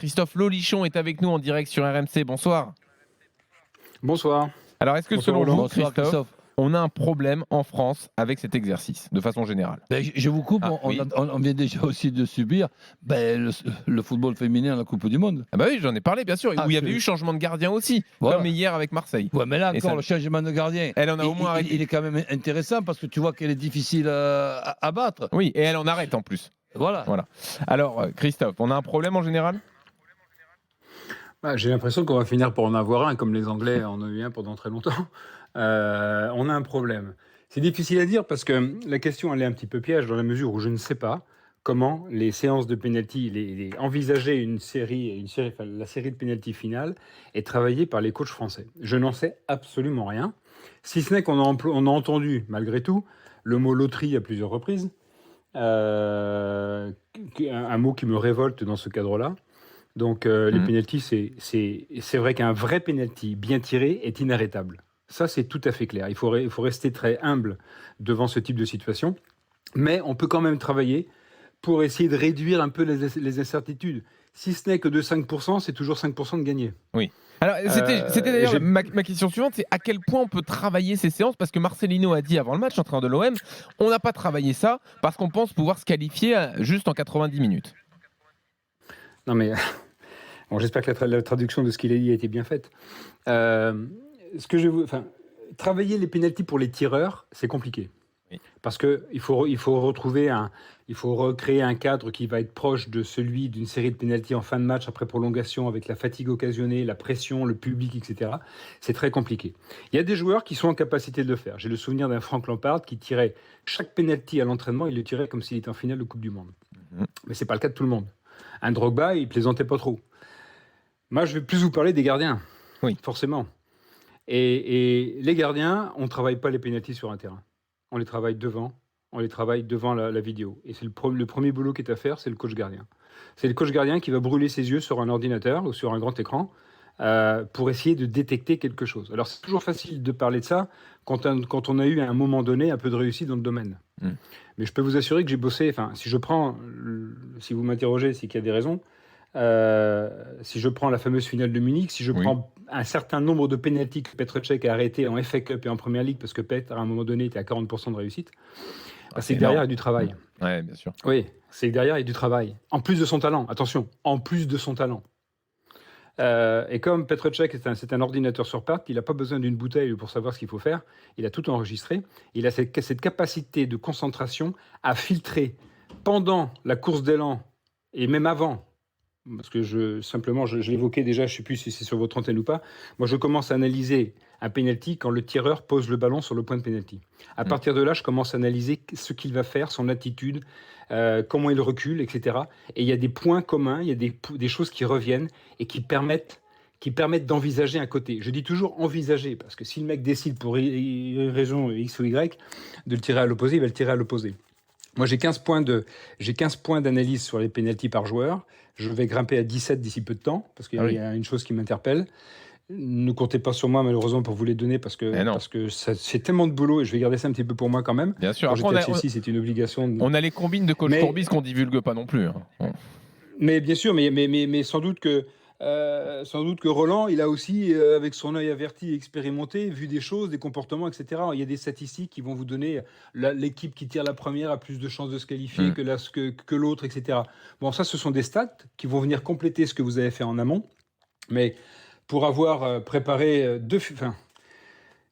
Christophe Lolichon est avec nous en direct sur RMC. Bonsoir. Bonsoir. Alors, est-ce que Bonsoir, selon vous, Bonsoir, Christophe, on a un problème en France avec cet exercice, de façon générale? Je vous coupe, Oui. on vient déjà aussi de subir le football féminin à la Coupe du Monde. Ah bah oui, j'en ai parlé, bien sûr. Où il y avait eu changement de gardien aussi, Voilà. comme hier avec Marseille. Ouais, mais là Et encore, ça- le changement de gardien, Elle en a au moins arrêté. il est quand même intéressant parce que tu vois qu'elle est difficile à battre. Oui, et elle en arrête en plus. Voilà. Alors, Christophe, on a un problème en général? J'ai l'impression qu'on va finir par en avoir un, comme les Anglais en ont eu un pendant très longtemps. On a un problème. C'est difficile à dire parce que la question elle est un petit peu piège dans la mesure où je ne sais pas comment les séances de penalty, envisager la série de penalty finale est travaillée par les coachs français. Je n'en sais absolument rien, si ce n'est on a entendu malgré tout le mot loterie à plusieurs reprises, un mot qui me révolte dans ce cadre-là. Donc les pénaltys, c'est vrai qu'un vrai pénalty bien tiré est inarrêtable. Ça, c'est tout à fait clair. Il faut rester très humble devant ce type de situation. Mais on peut quand même travailler pour essayer de réduire un peu les incertitudes. Si ce n'est que de 5%, c'est toujours 5% de gagné. Oui. Alors, c'était d'ailleurs ma question suivante, c'est à quel point on peut travailler ces séances, parce que Marcelino a dit avant le match, entraîneur de l'OM, on n'a pas travaillé ça parce qu'on pense pouvoir se qualifier juste en 90 minutes. Non mais, bon, j'espère que la traduction de ce qu'il a dit a été bien faite. Travailler les pénaltys pour les tireurs, c'est compliqué. Oui. Parce qu'il faut recréer un cadre qui va être proche de celui d'une série de pénaltys en fin de match après prolongation avec la fatigue occasionnée, la pression, le public, etc. C'est très compliqué. Il y a des joueurs qui sont en capacité de le faire. J'ai le souvenir d'un Frank Lampard qui tirait chaque pénalty à l'entraînement, il le tirait comme s'il était en finale de Coupe du Monde. Mais c'est pas le cas de tout le monde. Un Drogba, il plaisantait pas trop. Moi, je vais plus vous parler des gardiens, Oui. forcément. Et les gardiens, on ne travaille pas les pénaltys sur un terrain. On les travaille devant, la vidéo. Et c'est le premier boulot qui est à faire, c'est le coach gardien. C'est le coach gardien qui va brûler ses yeux sur un ordinateur ou sur un grand écran pour essayer de détecter quelque chose. Alors, c'est toujours facile de parler de ça quand on a eu à un moment donné un peu de réussite dans le domaine. Mais je peux vous assurer que j'ai bossé, si vous m'interrogez, c'est qu'il y a des raisons. Si je prends la fameuse finale de Munich, si je prends un certain nombre de pénaltys que Petr Cech a arrêté en FA Cup et en Première Ligue, parce que Petr, à un moment donné, était à 40% de réussite, c'est que derrière, il y a du travail. Oui, bien sûr. Oui, c'est que derrière, il y a du travail. En plus de son talent, attention, en plus de son talent. Et comme Petr Cech, c'est un ordinateur sur pattes, il n'a pas besoin d'une bouteille pour savoir ce qu'il faut faire. Il a tout enregistré. Il a cette capacité de concentration à filtrer pendant la course d'élan et même avant. Parce que je l'évoquais déjà, je ne sais plus si c'est sur votre antenne ou pas. Moi, je commence à analyser un penalty quand le tireur pose le ballon sur le point de penalty. À partir de là, je commence à analyser ce qu'il va faire, son attitude, comment il recule, etc. Et il y a des points communs, il y a des choses qui reviennent et qui permettent d'envisager un côté. Je dis toujours envisager, parce que si le mec décide pour une raison X ou Y de le tirer à l'opposé, il va le tirer à l'opposé. Moi, j'ai 15 points d'analyse sur les pénaltys par joueur. Je vais grimper à 17 d'ici peu de temps, parce qu'il y a une chose qui m'interpelle. Ne comptez pas sur moi, malheureusement, pour vous les donner, parce que c'est tellement de boulot, et je vais garder ça un petit peu pour moi quand même. Bien sûr. Quand j'étais à Chelsea, c'était une obligation. On a les combines de coach Courbis qu'on divulgue pas non plus. Mais bien sûr, mais sans doute que Roland, il a aussi, avec son œil averti et expérimenté, vu des choses, des comportements, etc. Il y a des statistiques qui vont vous donner l'équipe qui tire la première a plus de chances de se qualifier que l'autre, etc. Bon, ça, ce sont des stats qui vont venir compléter ce que vous avez fait en amont. Mais pour avoir préparé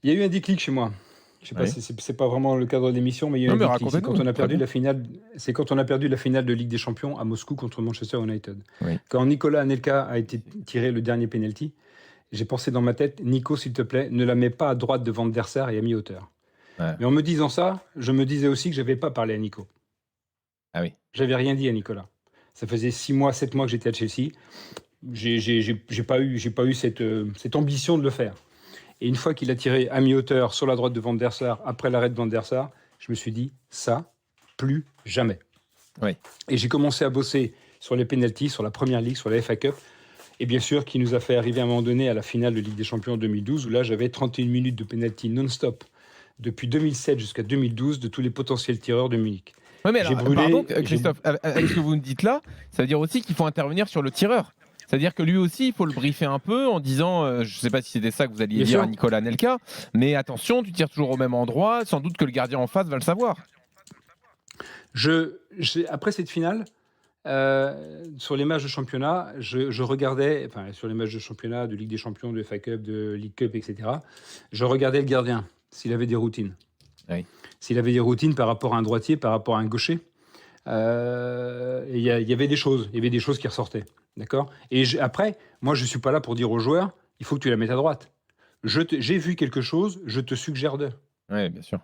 il y a eu un déclic chez moi. Je sais pas si c'est pas vraiment le cadre de l'émission, mais il y a eu un déclic. C'est quand on a perdu la finale. C'est quand on a perdu la finale de Ligue des Champions à Moscou contre Manchester United. Quand Nicolas Anelka a été tiré le dernier penalty, j'ai pensé dans ma tête, Nico, s'il te plaît, ne la mets pas à droite devant Van der Sar et à mi-hauteur. Mais en me disant ça, je me disais aussi que j'avais pas parlé à Nico. Ah oui. J'avais rien dit à Nicolas. Ça faisait 7 mois que j'étais à Chelsea. J'ai pas eu cette ambition de le faire. Et une fois qu'il a tiré à mi-hauteur sur la droite de Van der Sar, après l'arrêt de Van der Sar, je me suis dit, ça, plus jamais. Et j'ai commencé à bosser sur les pénaltys, sur la Première Ligue, sur la FA Cup. Et bien sûr, qui nous a fait arriver à un moment donné à la finale de Ligue des Champions en 2012, où là, j'avais 31 minutes de pénalty non-stop, depuis 2007 jusqu'à 2012, de tous les potentiels tireurs de Munich. Oui, mais alors, pardon, Christophe, avec ce que vous me dites là, ça veut dire aussi qu'il faut intervenir sur le tireur. C'est-à-dire que lui aussi, il faut le briefer un peu en disant, je ne sais pas si c'était ça que vous alliez Bien dire sûr. à Nicolas Anelka, mais attention, tu tires toujours au même endroit, sans doute que le gardien en face va le savoir. Après cette finale, sur les matchs de championnat, je regardais, enfin sur les matchs de championnat, de Ligue des Champions, de FA Cup, de League Cup, etc. Je regardais le gardien, s'il avait des routines. Oui. S'il avait des routines par rapport à un droitier, par rapport à un gaucher. Il y avait des choses, qui ressortaient, d'accord. Et après, moi, je suis pas là pour dire aux joueurs, il faut que tu la mettes à droite. J'ai vu quelque chose, je te suggère de. Oui, bien sûr.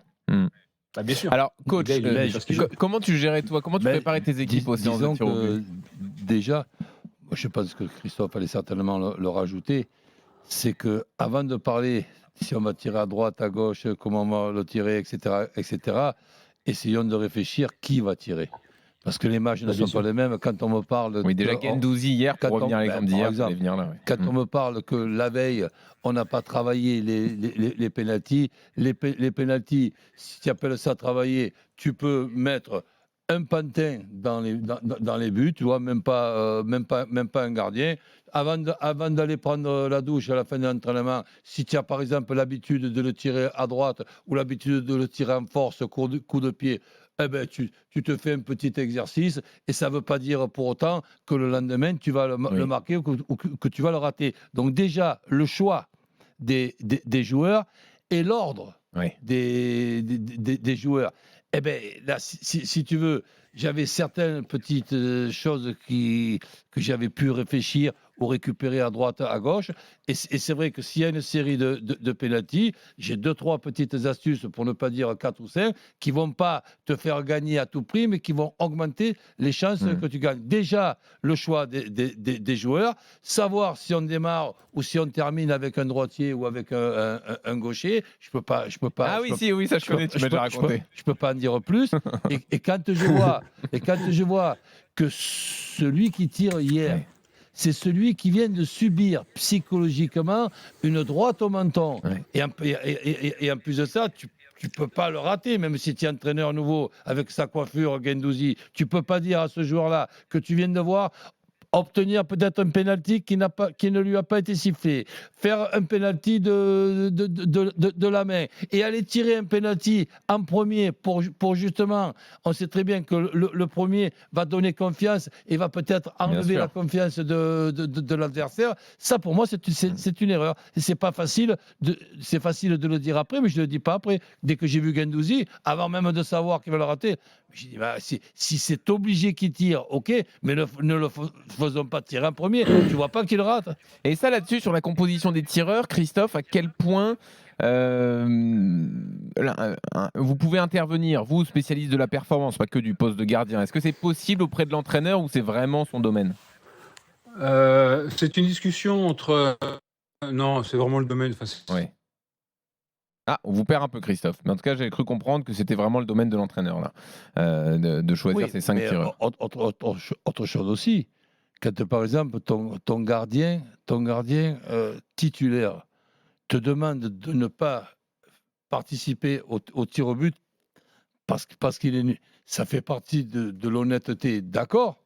Bah, bien sûr. Alors, coach, Le gars, il est parce qu'il joue. comment tu gérais, toi, comment tu Mais préparais tes équipes aux séances de disons tir au que but? déjà, moi, je pense que Christophe allait certainement le rajouter, c'est que avant de parler si on va tirer à droite, à gauche, comment on va le tirer, etc., essayons de réfléchir qui va tirer. Parce que les matchs ne Bah, bien sont sûr. pas les mêmes. Quand on me parle Oui, déjà de- Guendouzi hier, pour quand revenir à l'exemple par d'hier, exemple, fallait venir là. Ouais. quand on me parle que la veille, on n'a pas travaillé les pénaltys, les pénaltys, si tu appelles ça travailler, tu peux mettre un pantin dans les buts, tu vois, même pas un gardien. Avant d'aller prendre la douche à la fin de l'entraînement, si tu as par exemple l'habitude de le tirer à droite ou l'habitude de le tirer en force, coup de pied, eh ben, tu te fais un petit exercice et ça ne veut pas dire pour autant que le lendemain, tu vas le marquer ou que tu vas le rater. Donc déjà, le choix des joueurs et l'ordre des joueurs. Eh bien, là, si tu veux, j'avais certaines petites choses que j'avais pu réfléchir ou récupérer à droite, à gauche. Et c'est vrai que s'il y a une série de pénaltys, j'ai 2-3 petites astuces, pour ne pas dire 4 ou 5, qui ne vont pas te faire gagner à tout prix, mais qui vont augmenter les chances que tu gagnes. Déjà, le choix des joueurs, savoir si on démarre ou si on termine avec un droitier ou avec un gaucher. Je peux pas. Ah oui, ça je connais, tu m'as déjà raconté. Je peux pas en dire plus. Et quand je vois que celui qui tire hier, c'est celui qui vient de subir psychologiquement une droite au menton. Ouais. Et en plus de ça, tu peux pas le rater, même si tu es entraîneur nouveau avec sa coiffure Guendouzi. Tu peux pas dire à ce joueur-là que tu viens de voir obtenir peut-être un penalty qui ne lui a pas été sifflé, faire un penalty de la main et aller tirer un penalty en premier pour justement, on sait très bien que le premier va donner confiance et va peut-être enlever la confiance de l'adversaire. Ça, pour moi, c'est une erreur. C'est pas facile. C'est facile de le dire après, mais je ne le dis pas après. Dès que j'ai vu Guendouzi, avant même de savoir qu'il va le rater, j'ai dit, bah, si c'est obligé qu'il tire, ok, mais ne le faisons pas tirer en premier. Tu vois pas qu'il rate. Et ça, là-dessus, sur la composition des tireurs, Christophe, à quel point vous pouvez intervenir, vous, spécialiste de la performance, pas que du poste de gardien. Est-ce que c'est possible auprès de l'entraîneur ou c'est vraiment son domaine? C'est une discussion entre... non, c'est vraiment le domaine. Oui. Ah, on vous perd un peu, Christophe. Mais en tout cas, j'avais cru comprendre que c'était vraiment le domaine de l'entraîneur, là, de choisir ces 5 tireurs. Autre chose aussi, quand par exemple ton gardien titulaire te demande de ne pas participer au tir au but parce qu'il est nul, ça fait partie de l'honnêteté, d'accord.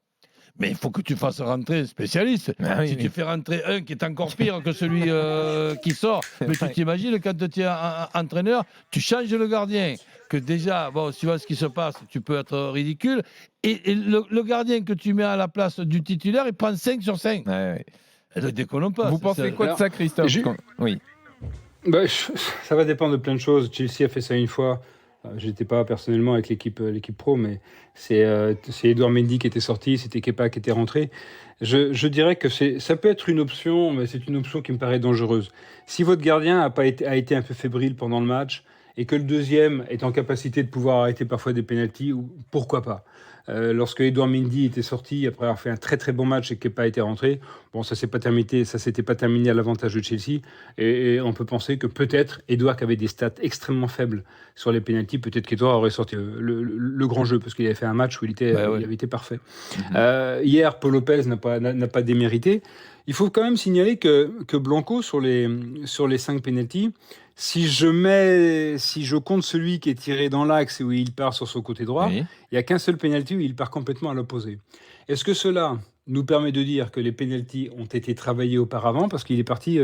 Mais il faut que tu fasses rentrer un spécialiste. Si tu fais rentrer un qui est encore pire que celui qui sort, mais tu t'imagines quand tu es entraîneur, tu changes le gardien. Que déjà, bon, tu vois ce qui se passe, tu peux être ridicule. Et le gardien que tu mets à la place du titulaire, il prend 5 sur 5. Ne déconnons pas. Vous pensez quoi de ça, Christophe? Oui. Bah, ça va dépendre de plein de choses. Chelsea a fait ça une fois. Je n'étais pas personnellement avec l'équipe pro, mais c'est Edouard Mendy qui était sorti, c'était Kepa qui était rentré. Je dirais que ça peut être une option, mais c'est une option qui me paraît dangereuse. Si votre gardien a été un peu fébrile pendant le match et que le deuxième est en capacité de pouvoir arrêter parfois des pénaltys, pourquoi pas. Lorsque Edouard Mendy était sorti après avoir fait un très très bon match et Kepa était rentré, bon, ça s'était pas terminé à l'avantage de Chelsea et on peut penser que peut-être Edouard, qui avait des stats extrêmement faibles sur les pénaltys, peut-être qu'Edouard aurait sorti le grand jeu parce qu'il avait fait un match où il avait été parfait. Hier, Paul Lopez n'a pas démérité. Il faut quand même signaler que Blanco sur les 5 pénaltys, si je compte celui qui est tiré dans l'axe et où il part sur son côté droit, il n'y a qu'un seul pénalty où il part complètement à l'opposé. Est-ce que cela nous permet de dire que les pénaltys ont été travaillés auparavant parce qu'il est parti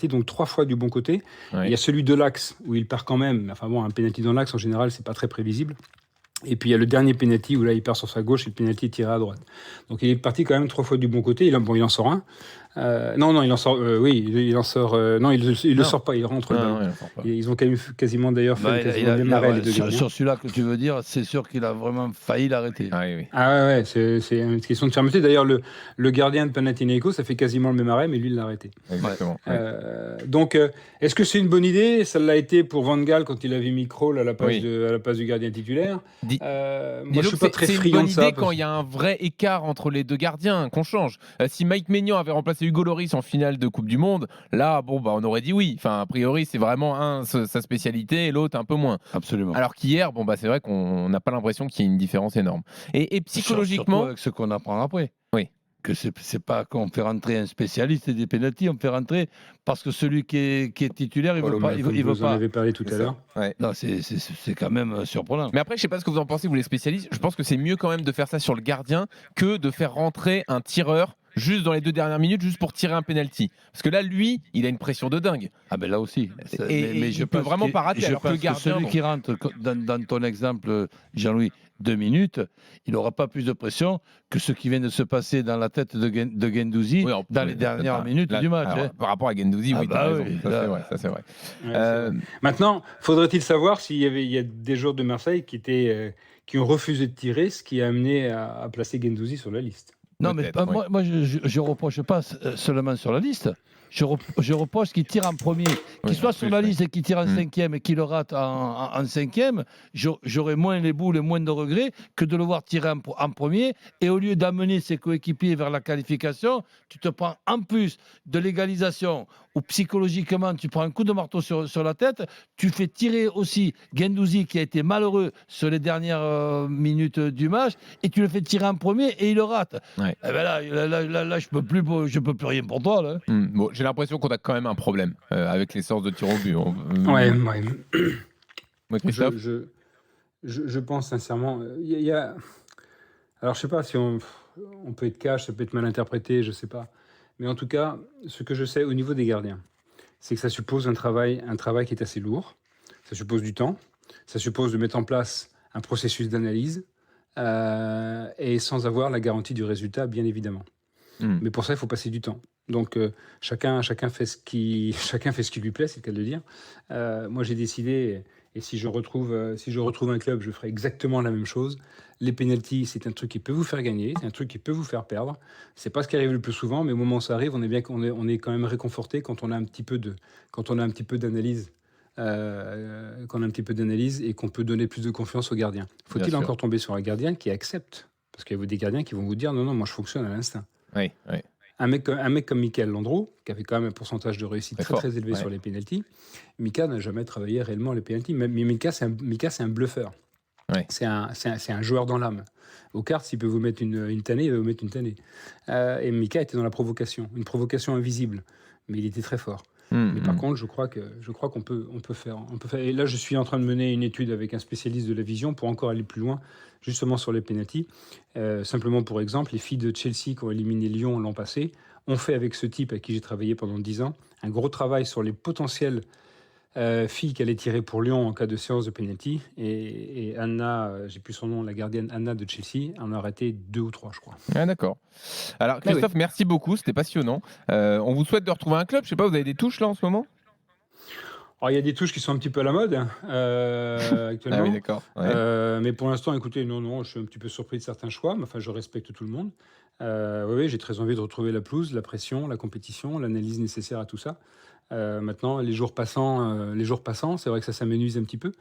donc 3 fois du bon côté. Ouais. Il y a celui de l'axe où il perd quand même. Enfin bon, un pénalty dans l'axe en général, c'est pas très prévisible. Et puis il y a le dernier pénalty où là il perd sur sa gauche et le pénalty est tiré à droite. Donc il est parti quand même 3 fois du bon côté. Il en sort un. Non, il en sort. Oui, il en sort. Non, il le sort pas. Il rentre. Non, il en sort pas. Et ils ont quand même quasiment d'ailleurs fait Bah, quasiment le même arrêt, les deux gardiens. sur celui-là que tu veux dire, c'est sûr qu'il a vraiment failli l'arrêter. Ah oui, oui. Ah ouais, c'est une question de fermeté. D'ailleurs, le gardien de Panathinaikos, ça fait quasiment le même arrêt, mais lui, il l'a arrêté. Exactement. Ouais. Donc, est-ce que c'est une bonne idée? Ça l'a été pour Van Gaal quand il a vu Kroll à la place, Oui. à la place du gardien titulaire. Dis- Moi, Dis-donc je suis que pas très c'est une friand bonne de ça. idée quand il y a un vrai écart entre les deux gardiens qu'on change. Si Mike Maignan avait remplacé Hugo Lloris en finale de Coupe du Monde, là, bon, bah, on aurait dit oui. Enfin, a priori, c'est vraiment sa spécialité et l'autre un peu moins. Absolument. Alors qu'hier, bon, bah, c'est vrai qu'on n'a pas l'impression qu'il y ait une différence énorme. Et psychologiquement, Surtout avec ce qu'on apprend après. Oui. Que c'est pas qu'on fait rentrer un spécialiste des pénaltys, on fait rentrer parce que celui qui est titulaire, il veut pas. Vous en avez parlé tout à l'heure. ouais. Non, c'est quand même surprenant. Mais après, je sais pas ce que vous en pensez, vous les spécialistes. Je pense que c'est mieux quand même de faire ça sur le gardien que de faire rentrer un tireur juste dans les 2 dernières minutes, juste pour tirer un penalty. Parce que là, lui, il a une pression de dingue. Ah ben là aussi. Et je il peut pense vraiment pas rater. je Alors que pense le gardien, celui bon. qui rentre dans ton exemple, Jean-Louis, 2 minutes, il n'aura pas plus de pression que ce qui vient de se passer dans la tête de Guendouzi Oui, dans les dernières minutes du match. Alors, par rapport à Guendouzi, Ah oui, bah t'as raison. oui, Ça, là, c'est vrai. Ça, c'est vrai. Ouais, Euh, c'est vrai. Maintenant, faudrait-il savoir s'il y a des joueurs de Marseille qui ont refusé de tirer, ce qui a amené à placer Guendouzi sur la liste. Non, mais Peut-être, moi je reproche pas seulement sur la liste. Je reproche qu'il tire en premier, qu'il Oui, soit en sur plus, la oui. liste et qu'il tire en cinquième et qu'il le rate en cinquième. J'aurais moins les boules et moins de regrets que de le voir tirer en premier. Et au lieu d'amener ses coéquipiers vers la qualification, tu te prends en plus de l'égalisation où psychologiquement tu prends un coup de marteau sur la tête. Tu fais tirer aussi Guendouzi qui a été malheureux sur les dernières minutes du match et tu le fais tirer en premier et il le rate. Ouais. Eh ben là, je peux plus rien pour toi là. Bon, j'ai l'impression qu'on a quand même un problème avec les sortes de tir au but. Ouais. Ouais, Christophe. Je pense sincèrement. Il y a... Alors, je sais pas si on peut être cash, ça peut être mal interprété, je sais pas. Mais en tout cas, ce que je sais au niveau des gardiens, c'est que ça suppose un travail qui est assez lourd. Ça suppose du temps. Ça suppose de mettre en place un processus d'analyse et sans avoir la garantie du résultat, bien évidemment. Mais pour ça, il faut passer du temps. Donc, chacun fait ce qui lui plaît, c'est le cas de le dire. Moi, j'ai décidé, et si je retrouve un club, je ferai exactement la même chose. Les pénaltys, c'est un truc qui peut vous faire gagner, c'est un truc qui peut vous faire perdre. C'est pas ce qui arrive le plus souvent, mais au moment où ça arrive, on est quand même réconforté quand on a un petit peu d'analyse. Qu'on a un petit peu d'analyse et qu'on peut donner plus de confiance aux gardiens. Faut-il encore tomber sur un gardien qui accepte? Parce qu'il y a des gardiens qui vont vous dire non, moi je fonctionne à l'instinct. Oui. Un mec comme Michael Landreau, qui avait quand même un pourcentage de réussite très élevé sur les pénaltys, Mika n'a jamais travaillé réellement les pénaltys. Mais Mika, c'est un bluffeur. Ouais. C'est un joueur dans l'âme. Aux cartes, s'il peut vous mettre une tannée, il va vous mettre une tannée. Et Mika était dans la provocation, une provocation invisible, mais il était très fort. Mais par contre, je crois qu'on peut faire. Et là, je suis en train de mener une étude avec un spécialiste de la vision pour encore aller plus loin, justement sur les pénaltys. Simplement pour exemple, les filles de Chelsea qui ont éliminé Lyon l'an passé ont fait avec ce type avec qui j'ai travaillé pendant 10 ans un gros travail sur les potentielles filles qui allaient tirer pour Lyon en cas de séance de pénalty. Et Anna, j'ai plus son nom, la gardienne Anna de Chelsea, en a arrêté 2 ou 3, je crois. Ah, d'accord. Alors, Christophe, merci beaucoup, c'était passionnant. On vous souhaite de retrouver un club. Je sais pas, vous avez des touches là en ce moment? Alors, il y a des touches qui sont un petit peu à la mode actuellement. Ah oui, d'accord. Ouais. Mais pour l'instant, écoutez, non, je suis un petit peu surpris de certains choix, mais enfin, je respecte tout le monde. Oui, j'ai très envie de retrouver la pelouse, la pression, la compétition, l'analyse nécessaire à tout ça. Maintenant, les jours passant, c'est vrai que ça s'amenuise un petit peu.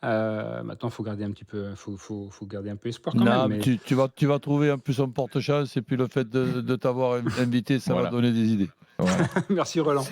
Maintenant, il faut garder un petit peu, faut garder un peu espoir quand Non, même. mais tu vas trouver un plus un porte-chance et puis le fait de t'avoir invité, ça Voilà. va donner des idées. Voilà. Merci Roland.